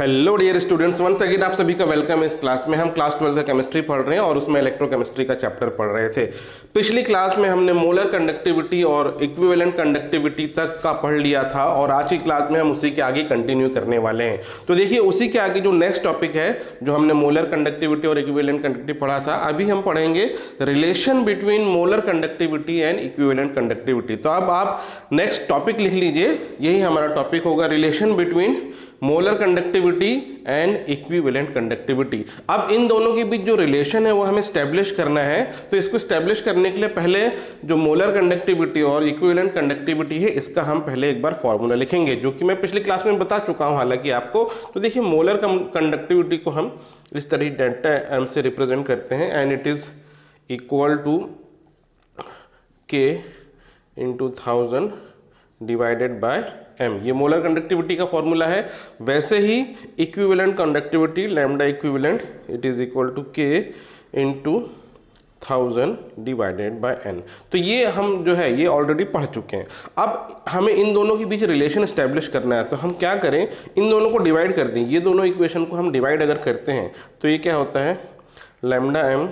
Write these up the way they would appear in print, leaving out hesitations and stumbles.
Hello dear students, once again आप सभी का वेलकम। इस क्लास में हम क्लास 12 का केमिस्ट्री पढ़ रहे हैं और उसमें इलेक्ट्रोकेमिस्ट्री का चैप्टर पढ़ रहे थे। पिछली क्लास में हमने मोलर कंडक्टिविटी और इक्विवेलेंट कंडक्टिविटी तक का पढ़ लिया था और आज की क्लास में हम उसी के आगे कंटिन्यू करने वाले हैं। तो देखिए, उसी के आगे जो नेक्स्ट टॉपिक है, जो हमने मोलर कंडक्टिविटी और इक्विवेलेंट कंडक्टिविटी पढ़ा था, अभी हम पढ़ेंगे relation between molar conductivity and equivalent conductivity. तो अब आप नेक्स्ट टॉपिक लिख लीजिए, यही हमारा टॉपिक होगा, relation between molar conductivity and equivalent conductivity. अब इन दोनों के बीच जो रिलेशन है वो हमें स्टैब्लिश करना है। तो इसको स्टैब्लिश करने के लिए पहले जो मोलर कंडक्टिविटी और इक्विवेलेंट कंडक्टिविटी है, इसका हम पहले एक बार फॉर्मूला लिखेंगे, जो कि मैं पिछली क्लास में बता चुका हूं हालांकि आपको। तो देखिए, मोलर कंडक्टिविटी को हम इस तरह डेल्टा एम से रिप्रेजेंट करते हैं and it is equal to k into 1000 divided by m। ये मोलर कंडक्टिविटी का फॉर्मूला है। वैसे ही equivalent conductivity, lambda equivalent, it is equal to k into 1000 divided by n। तो ये हम जो है ये ऑलरेडी पढ़ चुके हैं। अब हमें इन दोनों के बीच रिलेशन एस्टेब्लिश करना है। तो हम क्या करें, इन दोनों को डिवाइड कर दें। ये दोनों इक्वेशन को हम डिवाइड अगर करते हैं तो ये क्या होता है, lambda m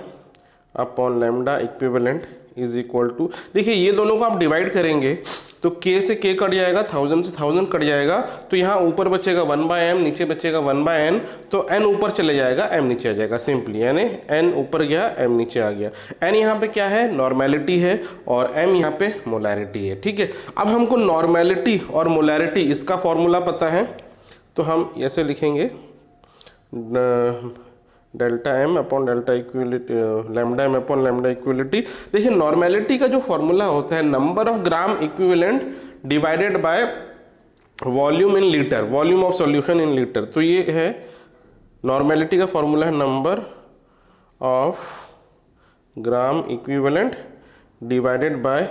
upon lambda equivalent is equal to, देखिए ये दोनों को आप डिवाइड करेंगे तो k से k कट जाएगा, 1000 से 1000 कट जाएगा, तो यहाँ ऊपर बचेगा 1/m, नीचे बचेगा 1/n, तो n ऊपर चले जाएगा, m नीचे आ जाएगा सिंपली, यानी n ऊपर गया, m नीचे आ गया। n यहाँ पे क्या है, नॉर्मेलिटी है, और m यहाँ पे मोलैरिटी है। ठीक है, अब हमको नॉर्मेलिटी और मोलैरिटी इसका फॉर्मूला पता है, तो हम ऐसे लिखेंगे delta M upon delta equality, lambda M upon lambda equality. देखिए, नॉर्मेलिटी का जो फॉर्मूला होता है, number of gram equivalent divided by volume in litre, volume of solution in litre. तो ये है नॉर्मेलिटी का फॉर्मूला है number of gram equivalent divided by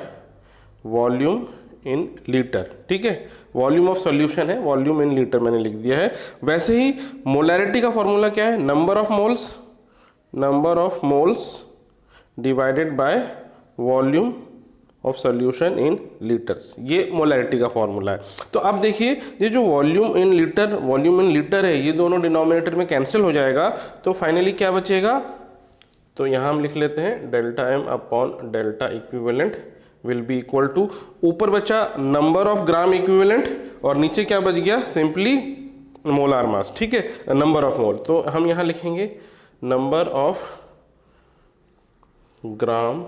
volume in litre. ठीक है, वॉल्यूम ऑफ सॉल्यूशन है, वॉल्यूम इन लीटर मैंने लिख दिया है। वैसे ही मोलैरिटी का फॉर्मूला क्या है, number of moles divided by volume of solution in litres, ये मोलैरिटी का फॉर्मूला है। तो अब देखिए, ये जो वॉल्यूम इन लीटर है, ये दोनों डिनोमिनेटर में कैंसिल हो जाएगा, तो फाइनली क्या बचेगा, तो यहां हम लिख लेते हैं delta M upon delta equivalent will be equal to, ऊपर बचा नंबर ऑफ ग्राम इक्विवेलेंट और नीचे क्या बच गया, सिंपली मोलार मास। ठीक है, नंबर ऑफ मोल, तो हम यहां लिखेंगे number of gram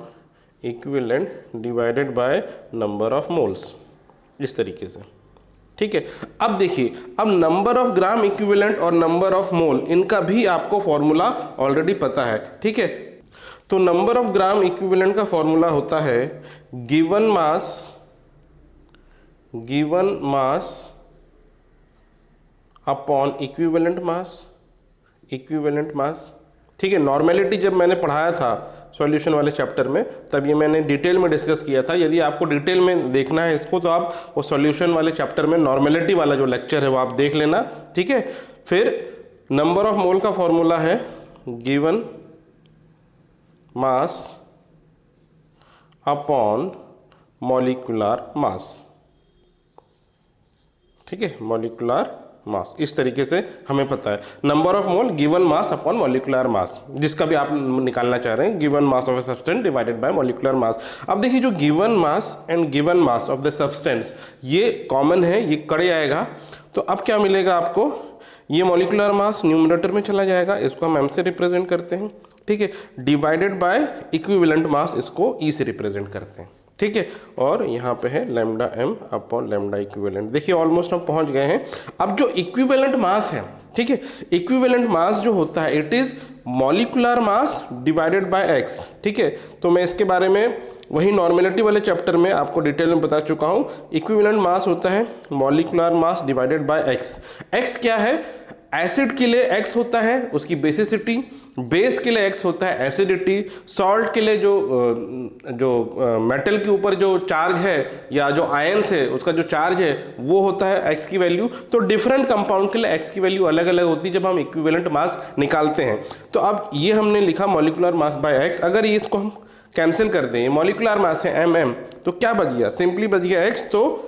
equivalent divided by number of moles, इस तरीके से। ठीक है, अब देखिए, अब नंबर ऑफ ग्राम इक्विवेलेंट और नंबर ऑफ मोल, इनका भी आपको फॉर्मूला ऑलरेडी पता है। ठीक है, तो नंबर ऑफ ग्राम इक्विवेलेंट का फॉर्मूला होता है given mass upon equivalent mass. ठीक है, नॉर्मेलिटी जब मैंने पढ़ाया था सॉल्यूशन वाले चैप्टर में, तब ये मैंने डिटेल में डिस्कस किया था। यदि आपको डिटेल में देखना है इसको, तो आप वो सॉल्यूशन वाले चैप्टर में नॉर्मेलिटी वाला जो लेक्चर है वो आप देख लेना। ठीक है, फिर नंबर ऑफ मोल का फॉर्मूला है given mass upon molecular mass. ठीक है, मॉलिक्यूलर मास, इस तरीके से हमें पता है number of mole given mass upon molecular mass, जिसका भी आप निकालना चाह रहे हैं, given mass of a substance divided by molecular mass. अब देखिए, जो given mass and given mass of the substance, ये कॉमन है, ये कट जाएगा, तो अब क्या मिलेगा आपको, ये मॉलिक्यूलर मास न्यूमरेटर में चला जाएगा, इसको हम m से रिप्रेजेंट करते हैं। ठीक है, डिवाइडेड बाय इक्विवेलेंट मास, इसको e से रिप्रेजेंट करते हैं। ठीक है, और यहाँ पे है lambda m upon lambda equivalent. देखिए, ऑलमोस्ट हम पहुंच गए हैं। अब जो इक्विवेलेंट मास है, ठीक है, इक्विवेलेंट मास जो होता है, it is molecular mass divided by x। ठीक है, तो मैं इसके बारे में वही नॉर्मेलिटी वाले चैप्टर में आपको डिटेल में बता चुका हूं। इक्विवेलेंट मास होता है molecular mass divided by x। x क्या है, एसिड के लिए x होता है उसकी बेसिसिटी, बेस के लिए x होता है एसिडिटी, सॉल्ट के लिए जो मेटल के ऊपर जो चार्ज है या जो आयंस है उसका जो चार्ज है वो होता है x की वैल्यू। तो डिफरेंट कंपाउंड के लिए x की वैल्यू अलग अलग होती है जब हम इक्विवेलेंट मास निकालते हैं। तो अब ये हमने लिखा मॉलिक्यूलर मास बाय x। अगर ये इसको हम कैंसिल कर दें, मॉलिक्यूलर मास है mm, तो क्या बच गया, सिंपली बच गया x। तो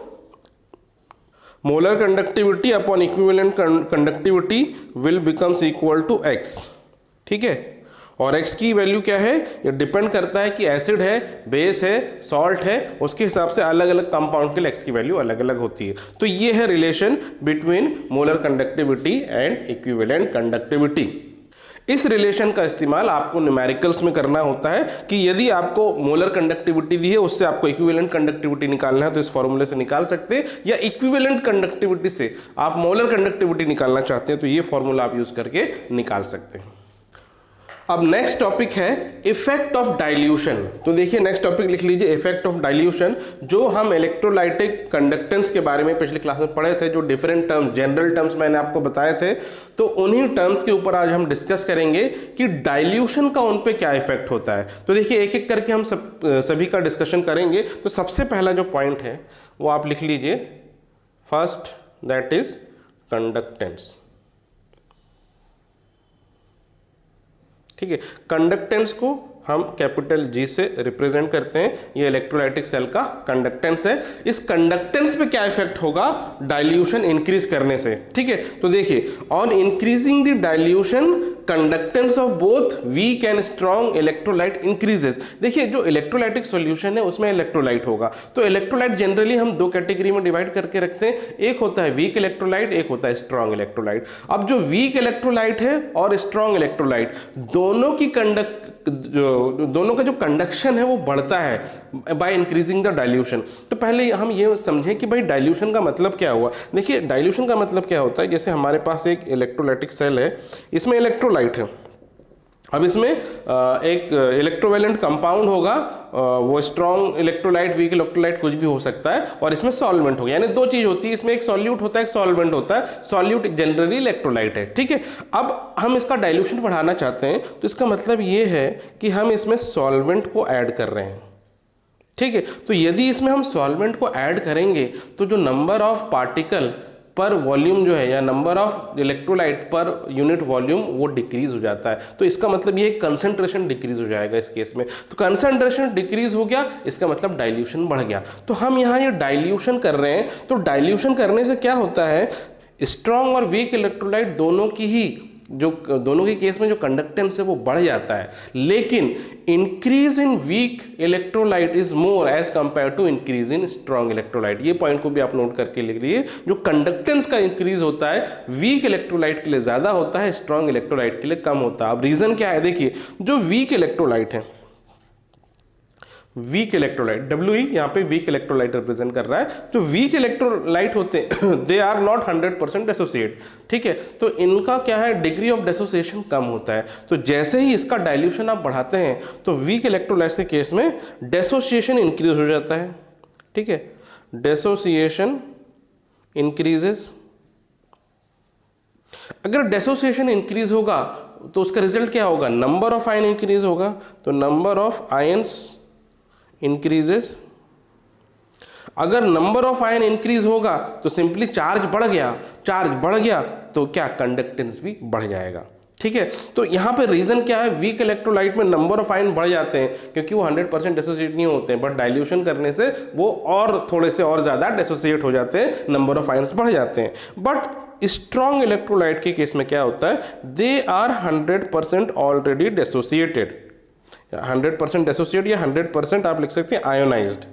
molar conductivity upon equivalent conductivity will becomes equal to x, ठीक है। और x की वैल्यू क्या है, ये डिपेंड करता है कि एसिड है, बेस है, सॉल्ट है, उसके हिसाब से अलग अलग कंपाउंड के लिए x की वैल्यू अलग अलग होती है। तो ये है relation between molar conductivity and equivalent conductivity. इस रिलेशन का इस्तेमाल आपको न्यूमेरिकल्स में करना होता है कि यदि आपको मोलर कंडक्टिविटी दी है, उससे आपको इक्विवेलेंट कंडक्टिविटी निकालना है तो इस फॉर्मूले से निकाल सकते हैं, या इक्विवेलेंट कंडक्टिविटी से आप मोलर कंडक्टिविटी निकालना चाहते हैं तो ये फॉर्मूला आप यूज करके निकाल सकते हैं। अब नेक्स्ट टॉपिक है इफेक्ट ऑफ डाइल्यूशन। तो देखिए नेक्स्ट टॉपिक लिख लीजिए, इफेक्ट ऑफ डाइल्यूशन। जो हम इलेक्ट्रोलाइटिक कंडक्टेंस के बारे में पिछले क्लास में पढ़े थे, जो डिफरेंट टर्म्स, जनरल टर्म्स मैंने आपको बताए थे, तो उन्हीं टर्म्स के ऊपर आज हम डिस्कस करेंगे कि डाइल्यूशन का उन पे क्या इफेक्ट होता है। तो देखिए एक एक करके हम सभी का डिस्कशन करेंगे। तो सबसे पहला जो पॉइंट है वो आप लिख लीजिए, फर्स्ट दैट इज कंडक्टेंस, ठीक है। कंडक्टेंस को हम कैपिटल G से रिप्रेजेंट करते हैं, ये इलेक्ट्रोलाइटिक सेल का कंडक्टेंस है। इस कंडक्टेंस पे क्या इफेक्ट होगा डाइल्यूशन इंक्रीज करने से, ठीक है। तो देखिए, on increasing the dilution conductance of both weak and strong electrolyte increases. देखिए जो इलेक्ट्रोलाइटिक सॉल्यूशन है उसमें इलेक्ट्रोलाइट होगा, तो इलेक्ट्रोलाइट जनरली हम दो कैटेगरी में डिवाइड करके रखते हैं, एक होता है वीक इलेक्ट्रोलाइट, एक होता है स्ट्रॉन्ग इलेक्ट्रोलाइट। अब जो वीक इलेक्ट्रोलाइट है और स्ट्रॉन्ग इलेक्ट्रोलाइट दोनों का जो कंडक्शन है वो बढ़ता है बाय इंक्रीजिंग द डाइल्यूशन। तो पहले हम ये समझें कि भाई डाइल्यूशन का मतलब क्या हुआ। देखिए डाइल्यूशन का मतलब क्या होता है, जैसे हमारे पास एक इलेक्ट्रोलाइटिक सेल है, इसमें इलेक्ट्रोलाइट है, अब इसमें एक इलेक्ट्रोवेलेंट कंपाउंड होगा, वो स्ट्रॉन्ग इलेक्ट्रोलाइट, वीक इलेक्ट्रोलाइट कुछ भी हो सकता है, और इसमें सॉल्वेंट होगा, यानी दो चीज होती है, इसमें एक सॉल्यूट होता है, एक सॉल्वेंट होता है। सॉल्यूट जनरली इलेक्ट्रोलाइट है, ठीक है। अब हम इसका डाइल्यूशन बढ़ाना चाहते हैं, तो इसका मतलब ये है कि हम इसमें सॉल्वेंट को ऐड कर रहे हैं, ठीक है। तो यदि इसमें हम सॉल्वेंट को ऐड करेंगे तो जो नंबर ऑफ पार्टिकल पर वॉल्यूम जो है, या number of electrolyte per unit volume, वो डिक्रीज हो जाता है। तो इसका मतलब ये कंसंट्रेशन डिक्रीज हो जाएगा इस केस में। तो कंसंट्रेशन डिक्रीज हो गया, इसका मतलब डाइल्यूशन बढ़ गया। तो हम यहाँ ये डाइल्यूशन कर रहे हैं, तो डाइल्यूशन करने से क्या होता है, स्ट्रॉन्ग और वीक इलेक्ट्रोलाइट दोनों के केस में जो कंडक्टेंस है वो बढ़ जाता है, लेकिन increase in weak electrolyte is more as compare to increase in strong electrolyte. ये पॉइंट को भी आप नोट करके लिख लीजिए, जो कंडक्टेंस का इंक्रीज होता है वीक इलेक्ट्रोलाइट के लिए ज्यादा होता है, स्ट्रॉन्ग इलेक्ट्रोलाइट के लिए कम होता है। अब रीजन क्या है, देखिए जो वीक इलेक्ट्रोलाइट है, वीक इलेक्ट्रोलाइट, WE यहाँ पे वीक इलेक्ट्रोलाइट रिप्रेजेंट कर रहा है, जो वीक इलेक्ट्रोलाइट होते हैं दे आर नॉट 100% डेसोसिएट, ठीक है। तो इनका क्या है, डिग्री ऑफ डेसोसिएशन कम होता है। तो जैसे ही इसका डाइल्यूशन आप बढ़ाते हैं तो वीक इलेक्ट्रोलाइट के केस में डेसोसिएशन इंक्रीज हो जाता है, ठीक है। डेसोसिएशन इंक्रीजेस, अगर डेसोसिएशन इंक्रीज होगा तो उसका रिजल्ट क्या होगा, नंबर ऑफ आयन इंक्रीज होगा, तो नंबर ऑफ आयंस इंक्रीजेस। अगर नंबर ऑफ आयन इंक्रीज होगा तो सिंपली चार्ज बढ़ गया तो क्या, कंडक्टेंस भी बढ़ जाएगा, ठीक है। तो यहां पे रीजन क्या है, वीक इलेक्ट्रोलाइट में नंबर ऑफ आयन बढ़ जाते हैं क्योंकि वो 100% डेसोसिएट नहीं होते हैं, बट डाइल्यूशन करने से वो और थोड़े से और ज्यादा डेसोसिएट हो जाते हैं, नंबर ऑफ आयन्स बढ़ जाते हैं। बट स्ट्रॉन्ग इलेक्ट्रोलाइट के केस में क्या होता है, दे आर 100% ऑलरेडी डेसोसिएटेड, 100% डेसोसिएट या 100% आप लिख सकते हैं आयोनाइज्ड,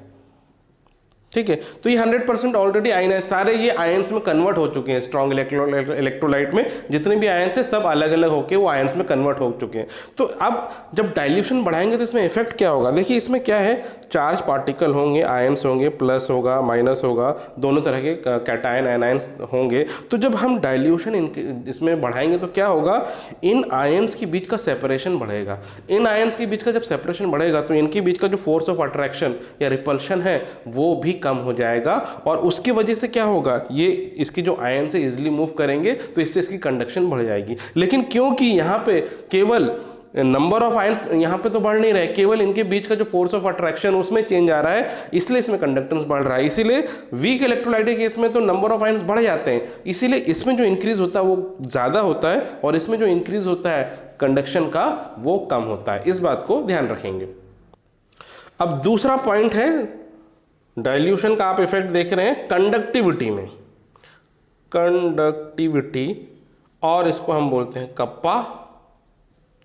ठीक है। तो ये 100% ऑलरेडी आयन, सारे ये आयंस में कन्वर्ट हो चुके हैं। स्ट्रॉन्ग इलेक्ट्रोलाइट में जितने भी आयन थे सब अलग अलग होके वो आयंस में कन्वर्ट हो चुके हैं। तो अब जब डाइल्यूशन बढ़ाएंगे तो इसमें इफेक्ट क्या होगा, देखिए इसमें क्या है, चार्ज पार्टिकल होंगे, आयंस होंगे, प्लस होगा माइनस होगा, दोनों तरह के कैटायन आयनाइंस होंगे। तो जब हम डाइल्यूशन इसमें बढ़ाएंगे तो क्या होगा, इन आयंस के बीच का सेपरेशन बढ़ेगा। इन आयंस के बीच का जब सेपरेशन बढ़ेगा तो इनके बीच का जो फोर्स ऑफ अट्रैक्शन या रिपल्शन है वो भी कम हो जाएगा, और उसकी वजह से क्या होगा, ये इसकी जो आयन से इजीली मूव करेंगे तो इससे इसकी कंडक्शन बढ़ जाएगी। लेकिन क्योंकि यहाँ पे केवल नंबर ऑफ आयंस यहाँ पे तो बढ़ नहीं रहे, केवल इनके बीच का जो फोर्स ऑफ अट्रैक्शन उसमें चेंज आ रहा है, इसलिए इसमें कंडक्टेंस बढ़ रहा है। इसीलिए वीक इलेक्ट्रोलाइट के केस में तो नंबर ऑफ आयंस बढ़ जाते हैं, इसीलिए इसमें जो इंक्रीज होता है वो ज्यादा होता है, और इसमें जो इंक्रीज होता है कंडक्शन का वो कम होता है। इस बात को ध्यान रखेंगे। अब दूसरा पॉइंट है, डाइल्यूशन का आप इफेक्ट देख रहे हैं कंडक्टिविटी में। कंडक्टिविटी और इसको हम बोलते हैं कप्पा,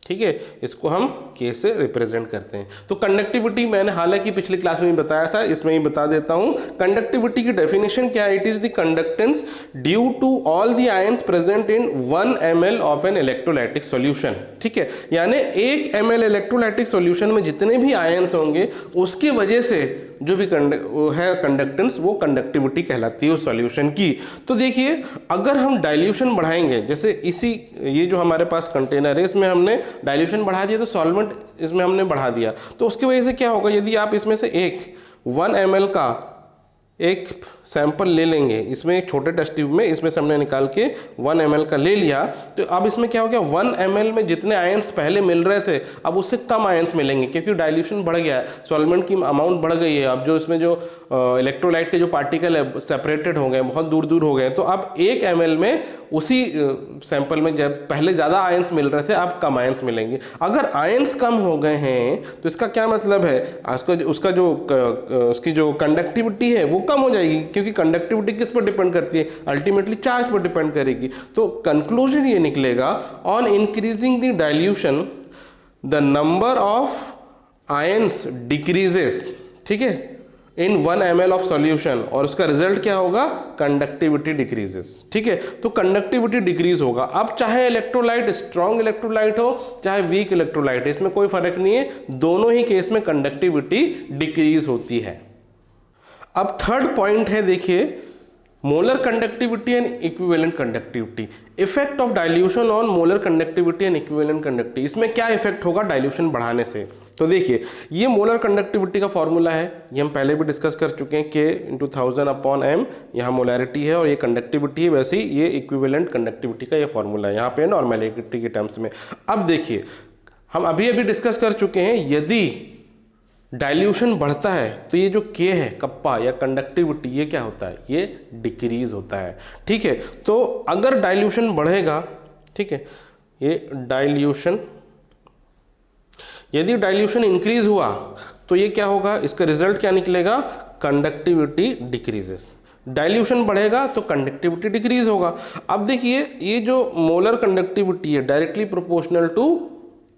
ठीक है, इसको हम K से रिप्रेजेंट करते हैं। तो कंडक्टिविटी मैंने हालांकि पिछली क्लास में ही बताया था, इसमें ही बता देता हूं। कंडक्टिविटी की डेफिनेशन क्या है? It is the conductance due to all the ions present in 1 ml of an electrolytic solution, ठीक है, यानी 1 ml इलेक्ट्रोलाइटिक सॉल्यूशन में जितने भी आयंस होंगे उसकी वजह से जो भी है कंडक्टेंस, वो कंडक्टिविटी कहलाती है उस सॉल्यूशन की। तो देखिए, अगर हम डाइल्यूशन बढ़ाएंगे, जैसे ये जो हमारे पास कंटेनर है इसमें हमने डाइल्यूशन बढ़ा दिया, तो सॉल्वेंट इसमें हमने बढ़ा दिया, तो उसकी वजह से क्या होगा? यदि आप इसमें से 1 ml का एक सैंपल ले लेंगे, इसमें एक छोटे टेस्ट ट्यूब में, इसमें से हमने निकाल के 1 ml का ले लिया, तो अब इसमें क्या हो गया? 1 ml में जितने आयंस पहले मिल रहे थे अब उससे कम आयंस मिलेंगे, क्योंकि डाइल्यूशन बढ़ गया है, सॉल्वेंट की अमाउंट बढ़ गई है। अब जो इसमें जो इलेक्ट्रोलाइट के जो पार्टिकल है सेपरेटेड हो गए, बहुत दूर दूर हो गए, तो अब 1 ml में उसी सैंपल में जब पहले ज़्यादा आयंस मिल रहे थे अब कम आयंस मिलेंगे। अगर आयंस कम हो गए हैं तो इसका क्या मतलब है? उसकी जो कंडक्टिविटी है वो कम हो जाएगी, क्योंकि कंडक्टिविटी किस पर डिपेंड करती है? अल्टीमेटली चार्ज पर डिपेंड करेगी। तो कंक्लूजन ये निकलेगा, on increasing the dilution the number of ions decreases, ठीक है, इन 1 ml ऑफ सॉल्यूशन, और उसका रिजल्ट क्या होगा? कंडक्टिविटी डिक्रीजेस, ठीक है। तो कंडक्टिविटी डिक्रीज होगा। अब चाहे इलेक्ट्रोलाइट स्ट्रॉन्ग इलेक्ट्रोलाइट हो चाहे वीक इलेक्ट्रोलाइट, इसमें कोई फर्क नहीं है, दोनों ही केस में कंडक्टिविटी डिक्रीज होती है। अब थर्ड पॉइंट है, देखिए, molar conductivity and equivalent conductivity, effect of dilution on molar conductivity and equivalent conductivity. इसमें क्या इफेक्ट होगा डाइल्यूशन बढ़ाने से? तो देखिए, ये मोलर कंडक्टिविटी का फॉर्मूला है, ये हम पहले भी डिस्कस कर चुके हैं, K/1000/m, यहाँ मोलैरिटी है और ये कंडक्टिविटी है, वैसे ही ये इक्विवेलेंट कंडक्टिविटी का ये फॉर्मूला है, यहाँ पे नॉर्मेलिटी के टर्म्स में। अब देखिए, हम अभी डिस्कस कर चुके हैं, यदि डाइल्यूशन बढ़ता है तो ये जो K है, कप्पा या कंडक्टिविटी, ये क्या होता है? ये डिक्रीज होता है, ठीक है। तो अगर डाइल्यूशन बढ़ेगा, ठीक है, ये डाइल्यूशन, यदि डाइल्यूशन इंक्रीज हुआ तो ये क्या होगा? इसका रिजल्ट क्या निकलेगा? Conductivity decreases. डाइल्यूशन बढ़ेगा तो कंडक्टिविटी डिक्रीज होगा। अब देखिए, ये जो मोलर कंडक्टिविटी है directly proportional to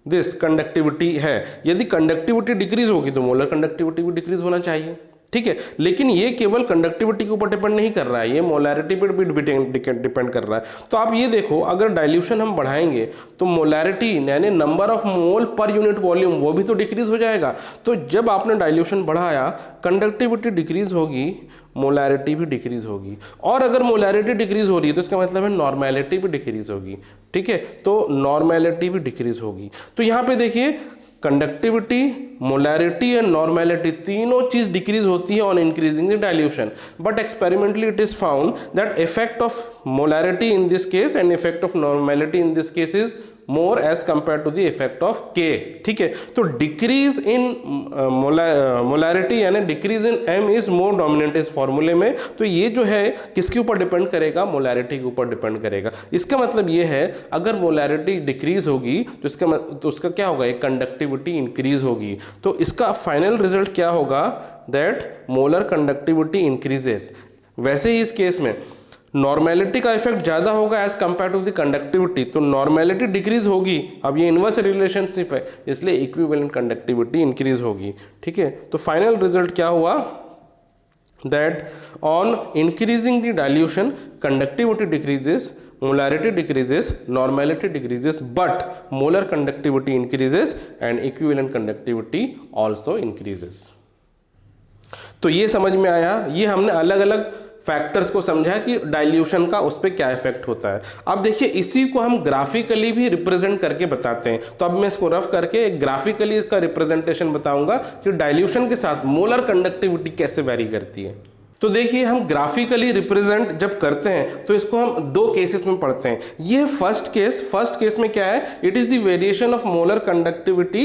this conductivity है। यदि कंडक्टिविटी डिक्रीज होगी तो मोलर कंडक्टिविटी भी डिक्रीज होना चाहिए, ठीक है। लेकिन ये केवल कंडक्टिविटी के ऊपर डिपेंड नहीं कर रहा है, ये मोलैरिटी पर भी डिपेंड कर रहा है। तो आप ये देखो, अगर डाइल्यूशन हम बढ़ाएंगे तो मोलैरिटी यानी number of mole per unit volume वो भी तो डिक्रीज हो जाएगा। तो जब आपने डाइल्यूशन बढ़ाया, कंडक्टिविटी डिक्रीज होगी, मोलैरिटी भी डिक्रीज होगी, और अगर मोलैरिटी डिक्रीज हो रही है तो इसका मतलब है नॉर्मेलिटी भी डिक्रीज होगी, ठीक है। तो नॉर्मेलिटी भी डिक्रीज होगी। तो यहाँ पे देखिए, कंडक्टिविटी, मोलैरिटी एंड नॉर्मेलिटी तीनों चीज डिक्रीज होती है on increasing the dilution, but experimentally it is found that effect of molarity in this case and effect of normality in this case is more as compare to the effect of K, ठीक है। तो decrease in molarity यानी decrease in M is more dominant इस फॉर्मूले में। तो ये जो है किसके ऊपर डिपेंड करेगा? मोलैरिटी के ऊपर डिपेंड करेगा। इसका मतलब ये है, अगर मोलैरिटी डिक्रीज होगी तो उसका क्या होगा? एक कंडक्टिविटी इंक्रीज होगी। तो इसका फाइनल रिजल्ट क्या होगा? That molar conductivity increases. वैसे ही इस केस में नॉर्मेलिटी का इफेक्ट ज्यादा होगा as compare to the conductivity, तो नॉर्मेलिटी डिक्रीज होगी। अब ये इनवर्स रिलेशनशिप है, इसलिए इक्विवेलेंट कंडक्टिविटी इंक्रीज होगी, ठीक है। तो फाइनल रिजल्ट क्या हुआ? That on increasing the dilution conductivity decreases, molarity decreases, normality decreases, but molar conductivity increases and equivalent conductivity also increases। तो ये समझ में आया, ये हमने अलग अलग फैक्टर्स को समझा कि डाइल्यूशन का उस पर क्या इफेक्ट होता है। अब देखिए, इसी को हम ग्राफिकली भी रिप्रेजेंट करके बताते हैं। तो अब मैं इसको रफ करके एक ग्राफिकली इसका रिप्रेजेंटेशन बताऊंगा कि डाइल्यूशन के साथ मोलर कंडक्टिविटी कैसे वैरी करती है। तो देखिए, हम ग्राफिकली रिप्रेजेंट जब करते हैं तो इसको हम दो केसेस में पढ़ते हैं। ये फर्स्ट केस में क्या है? It is the variation of molar conductivity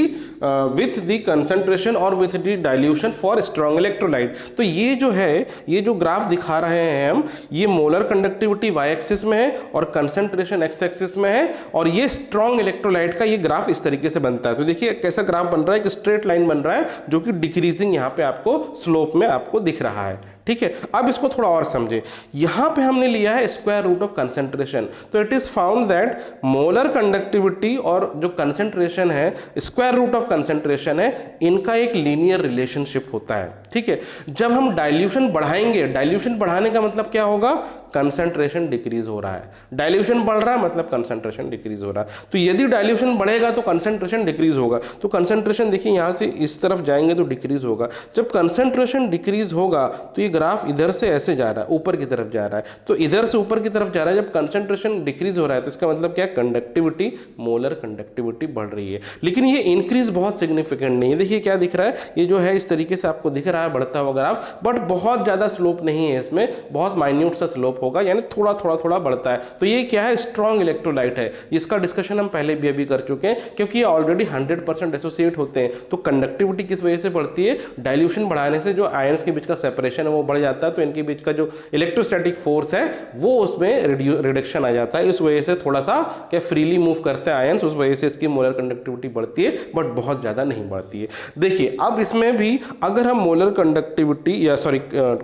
with the concentration और with the dilution for strong electrolyte. तो ये जो है, ये जो ग्राफ दिखा रहे हैं हम, ये मोलर कंडक्टिविटी y एक्सिस में है और कंसंट्रेशन x एक्सिस में है, और ये स्ट्रॉन्ग इलेक्ट्रोलाइट का ये ग्राफ इस तरीके से बनता है। तो देखिए कैसा ग्राफ बन रहा है, एक स्ट्रेट लाइन बन रहा है जो कि डिक्रीजिंग यहाँ पे आपको स्लोप में आपको दिख रहा है, ठीक है, अब इसको थोड़ा और समझे। यहां पे हमने लिया है स्क्वायर रूट ऑफ कंसेंट्रेशन, तो it is found that molar conductivity और जो कंसेंट्रेशन है, स्क्वायर रूट ऑफ कंसेंट्रेशन है, इनका एक लीनियर रिलेशनशिप होता है। ठीक है, जब हम डाइल्यूशन बढ़ाएंगे, डाइल्यूशन बढ़ाने का मतलब क्या होगा, कंसेंट्रेशन डिक्रीज हो रहा है, डाइल्यूशन बढ़ रहा है मतलब कंसेंट्रेशन डिक्रीज हो रहा है। तो यदि डाइल्यूशन बढ़ेगा तो कंसेंट्रेशन डिक्रीज होगा, तो कंसेंट्रेशन देखिए यहां से इस तरफ जाएंगे तो डिक्रीज होगा। जब कंसेंट्रेशन डिक्रीज होगा तो ये ग्राफ इधर से ऐसे जा रहा है, ऊपर की तरफ जा रहा है, तो इधर से ऊपर की तरफ जा रहा है। जब कंसेंट्रेशन डिक्रीज हो रहा है तो इसका मतलब क्या, कंडक्टिविटी, मोलर कंडक्टिविटी बढ़ रही है। लेकिन ये इंक्रीज बहुत सिग्निफिकेंट नहीं है। देखिए क्या दिख रहा है, ये जो है इस तरीके से आपको दिख रहा है बढ़ता हुआ ग्राफ, बट बहुत ज्यादा स्लोप नहीं है इसमें, बहुत माइन्यूट सा स्लोप होगा, यानी थोड़ा थोड़ा थोड़ा बढ़ता है। तो ये क्या है, स्ट्रॉन्ग इलेक्ट्रोलाइट है। इसका डिस्कशन हम पहले भी अभी कर चुके हैं, क्योंकि ये ऑलरेडी 100% एसोसिएट होते हैं। तो कंडक्टिविटी किस वजह से बढ़ती है, डाइल्यूशन बढ़ाने से जो आयंस के बीच का सेपरेशन है वो बढ़ जाता है, तो इनके बीच का जो इलेक्ट्रोस्टैटिक फोर्स है वो उसमें रिडक्शन आ जाता है। इस वजह से थोड़ा सा क्या फ्रीली मूव करते हैं आयंस, उस वजह से इसकी मोलर कंडक्टिविटी बढ़ती है, बट बहुत ज्यादा नहीं बढ़ती है। देखिए अब इसमें भी अगर हम मोलर कंडक्टिविटी या सॉरी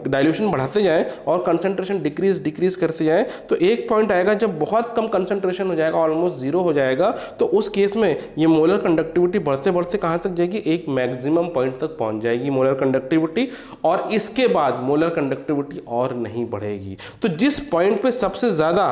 डाइल्यूशन बढ़ाते जाएं और कंसेंट्रेशन डिक्रीज करते जाएं, तो एक पॉइंट आएगा जब बहुत कम कंसेंट्रेशन हो जाएगा, ऑलमोस्ट जीरो हो जाएगा, तो उस केस में ये मोलर कंडक्टिविटी बढ़ते बढ़ते कहां तक जाएगी, एक मैक्सिमम पॉइंट तक पहुंच जाएगी मोलर कंडक्टिविटी, और इसके बाद मोलर कंडक्टिविटी और नहीं बढ़ेगी। तो जिस पॉइंट पे सबसे ज्यादा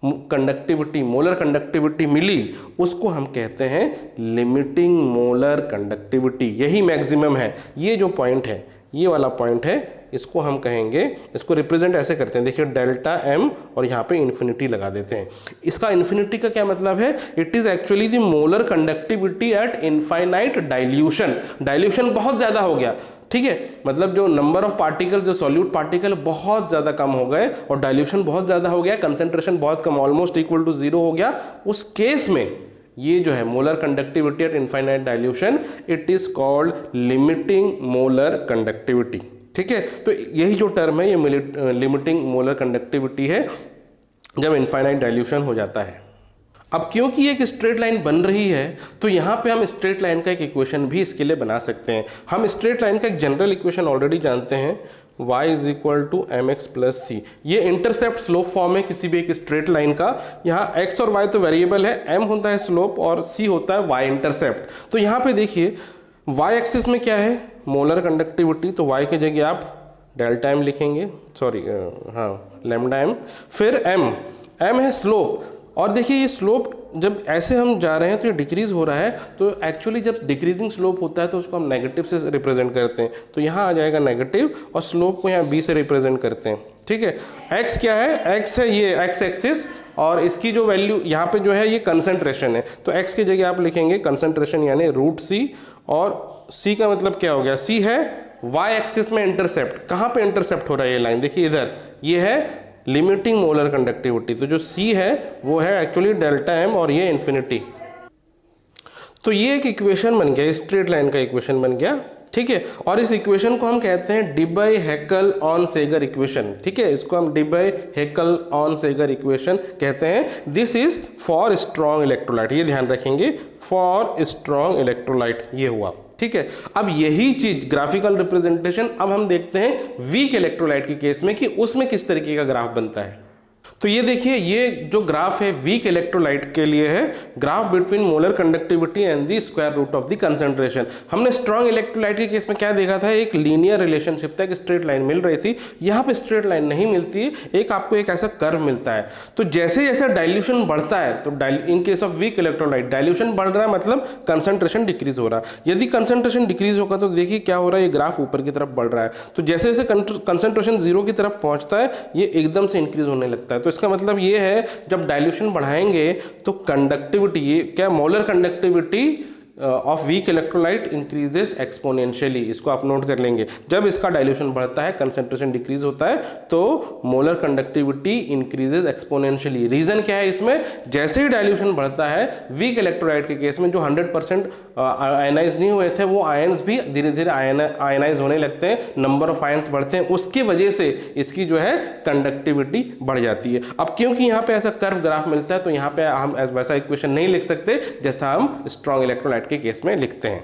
कंडक्टिविटी, मोलर कंडक्टिविटी मिली, उसको हम कहते हैं लिमिटिंग मोलर कंडक्टिविटी। यही मैक्सिमम है, ये जो पॉइंट है, ये वाला पॉइंट है, इसको हम कहेंगे, इसको रिप्रेजेंट ऐसे करते हैं, देखिए डेल्टा एम और यहाँ पे इन्फिनिटी लगा देते हैं। इसका इन्फिनिटी का क्या मतलब है, it is actually the molar conductivity eight infinite dilution. Dilution बहुत ज्यादा हो गया, ठीक है, मतलब जो नंबर ऑफ पार्टिकल्स, जो सॉल्यूट पार्टिकल बहुत ज्यादा कम हो गए और डाइल्यूशन बहुत ज्यादा हो गया, कंसेंट्रेशन बहुत कम, ऑलमोस्ट इक्वल टू जीरो हो गया, उस केस में ये जो है molar conductivity eight infinite dilution, it is called limiting molar conductivity. ठीक है, तो यही जो टर्म है ये लिमिटिंग मोलर कंडक्टिविटी है जब इनफाइनाइट डाइल्यूशन हो जाता है। अब क्योंकि एक स्ट्रेट लाइन बन रही है, तो यहां पे हम स्ट्रेट लाइन का एक इक्वेशन भी इसके लिए बना सकते हैं। हम स्ट्रेट लाइन का एक जनरल इक्वेशन ऑलरेडी जानते हैं, y is equal to m x plus c. ये इंटरसेप्ट स्लोप फॉर्म है किसी भी एक स्ट्रेट लाइन का। यहाँ x और y तो वेरिएबल है, m होता है स्लोप और c होता है y इंटरसेप्ट। तो यहाँ पे देखिए y एक्सिस में क्या है, मोलर कंडक्टिविटी, तो y की जगह आप डेल्टा m लिखेंगे, सॉरी हाँ लैम्डा m, फिर m है स्लोप, और देखिए ये स्लोप जब ऐसे हम जा रहे हैं तो ये डिक्रीज हो रहा है, तो एक्चुअली जब डिक्रीजिंग स्लोप होता है तो उसको हम नेगेटिव से रिप्रेजेंट करते हैं, तो यहाँ आ जाएगा नेगेटिव और स्लोप को यहाँ b से रिप्रेजेंट करते हैं। ठीक है, x क्या है, x है ये x एक्सिस, और इसकी जो वैल्यू यहाँ पे जो है ये कंसेंट्रेशन है, तो x की जगह आप लिखेंगे कंसेंट्रेशन यानी रूट सी, और c का मतलब क्या हो गया, c है y एक्सिस में इंटरसेप्ट। कहाँ पे इंटरसेप्ट हो रहा है ये लाइन, देखिए इधर, ये है लिमिटिंग मोलर कंडक्टिविटी, तो जो C है वो है एक्चुअली डेल्टा m और ये इन्फिनिटी। तो ये एक इक्वेशन बन गया, स्ट्रेट लाइन का इक्वेशन बन गया। ठीक है, और इस इक्वेशन को हम कहते हैं डिबाई हैकल ऑन सेगर इक्वेशन। ठीक है, इसको हम डिबाई हैकल ऑन सेगर इक्वेशन कहते हैं। This is for strong electrolyte, ये ध्यान रखेंगे, फॉर स्ट्रॉन्ग इलेक्ट्रोलाइट ये हुआ। ठीक है, अब यही चीज ग्राफिकल रिप्रेजेंटेशन अब हम देखते हैं वीक इलेक्ट्रोलाइट के केस में कि उसमें किस तरीके का ग्राफ बनता है। तो ये देखिए, ये जो ग्राफ है वीक इलेक्ट्रोलाइट के लिए है, graph between molar conductivity and the square root of the concentration. हमने स्ट्रॉन्ग इलेक्ट्रोलाइट के केस में क्या देखा था, एक लीनियर रिलेशनशिप था, एक स्ट्रेट लाइन मिल रही थी। यहाँ पे स्ट्रेट लाइन नहीं मिलती है, एक आपको एक ऐसा कर्व मिलता है। तो जैसे जैसे डाइल्यूशन बढ़ता है, तो in case of weak electrolyte dilution बढ़ रहा है मतलब कंसेंट्रेशन डिक्रीज हो रहा है। यदि कंसेंट्रेशन डिक्रीज होगा तो देखिए क्या हो रहा है, ये ग्राफ ऊपर की तरफ बढ़ रहा है। तो जैसे जैसे कंसेंट्रेशन जीरो की तरफ पहुंचता है, ये एकदम से इंक्रीज होने लगता है। तो इसका मतलब ये है, जब डाइल्यूशन बढ़ाएंगे तो कंडक्टिविटी, ये क्या, molar conductivity of weak electrolyte increases exponentially. इसको आप नोट कर लेंगे, जब इसका डाइल्यूशन बढ़ता है, कंसेंट्रेशन डिक्रीज होता है, तो molar conductivity increases exponentially. Reason क्या है इसमें, जैसे ही डाइल्यूशन बढ़ता है, वीक इलेक्ट्रोलाइट के केस में जो 100% आयनाइज नहीं हुए थे, वो आयंस भी धीरे धीरे आयनाइज होने लगते हैं, नंबर ऑफ आयंस बढ़ते हैं, उसकी वजह से इसकी जो है कंडक्टिविटी बढ़ जाती है। अब क्योंकि यहाँ पे ऐसा कर्व ग्राफ मिलता है, तो यहाँ पे हम वैसा इक्वेशन नहीं लिख सकते जैसा हम स्ट्रॉन्ग इलेक्ट्रोलाइट के केस में लिखते हैं।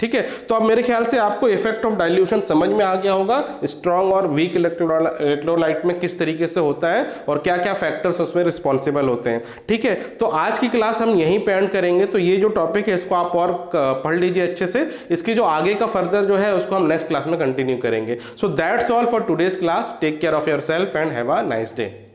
ठीक है, तो अब मेरे ख्याल से आपको इफेक्ट ऑफ डाइल्यूशन समझ में आ गया होगा, स्ट्रॉन्ग और वीक इलेक्ट्रोलाइट में किस तरीके से होता है और क्या क्या फैक्टर्स उसमें रिस्पॉन्सिबल होते हैं। ठीक है, तो आज की क्लास हम यहीं पे एंड करेंगे। तो ये जो टॉपिक है इसको आप और पढ़ लीजिए अच्छे से, इसकी जो आगे का फर्दर जो है उसको हम नेक्स्ट क्लास में कंटिन्यू करेंगे। So that's all for today's class. Take care of yourself and have a nice day.